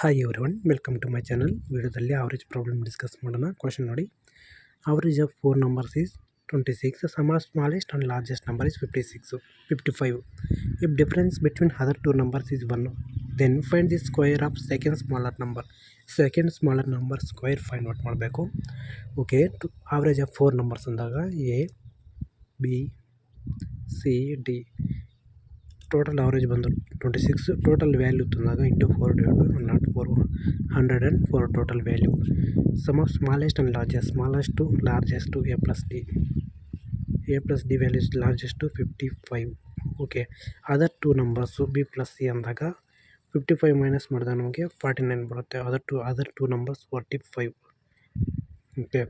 Hi everyone, welcome to my channel. ವಿಡಿಯೋದಲ್ಲಿ average problem discuss ಮಾಡೋಣ. Question ನೋಡಿ, average of 4 numbers is 26, sum of smallest and largest number is 55. If difference between other two numbers is 1, then find the square of second smaller number square find out ಮಾಡಬೇಕು. Okay, average of 4 numbers ಅಂದಾಗ A B C D, total average ಬಂದು 26, total value ತಂದಾಗ into 4 divide by 104 total value. Sum of smallest and largest A plus D value is largest 55. Okay, other two numbers B plus C ಅಂದಾಗ 55 minus ಮಾಡಿದಾಗ ನಮಗೆ 49 ಬರುತ್ತೆ. Other two numbers 45. Okay,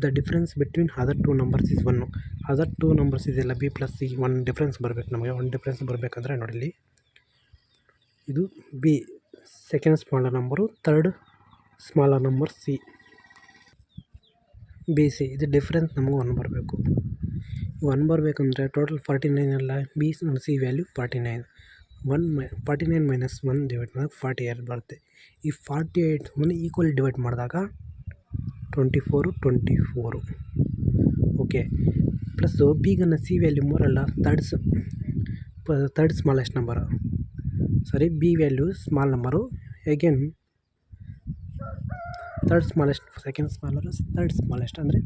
the difference between other two numbers is 1. Other two numbers ಇದೆಲ್ಲ B plus C, ಒಂದು difference ಬರಬೇಕು. ನಮಗೆ ಒಂದು difference ಬರಬೇಕಂದ್ರೆ ನೋಡಿಲಿ, ಇದು B second smaller number, third smaller number C, B C, ಇದು ಡಿಫ್ರೆನ್ಸ್ ನಮಗೆ 1 ಬರಬೇಕು. 1 ಬರಬೇಕಂದ್ರೆ ಟೋಟಲ್ 49 ಅಲ್ಲ, B C value 49. 49 minus 1 divide ಮಾಡಿದಾಗ 48 ಬರುತ್ತೆ. ಈ 48 ಈಕ್ವಲ್ ಡಿವೈಡ್ ಮಾಡಿದಾಗ 24. ಓಕೆ, ಪ್ಲಸ್ಸು ಬಿಗನ್ನ ಸಿ ವ್ಯಾಲ್ಯೂ 3 ಅಲ್ಲ, third smallest number, sorry B value small number, again third smallest, second smaller third smallest, ಅಂದರೆ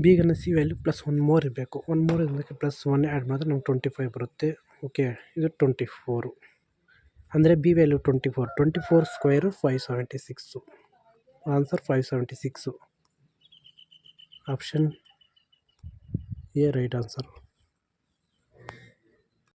ಬಿಗನ್ನ ಸಿ ವ್ಯಾಲ್ಯೂ ಪ್ಲಸ್ 1 ಮೋರ್ ಇರಬೇಕು. 1 ಮೋರ್ ಇರೋದಕ್ಕೆ ಪ್ಲಸ್ 1 ಆ್ಯಡ್ ಮಾಡಿದ್ರೆ ನಮ್ಗೆ 25 ಬರುತ್ತೆ. ಓಕೆ, ಇದು 24, ಅಂದರೆ B value 24 square 576. Answer 576. Option A right answer.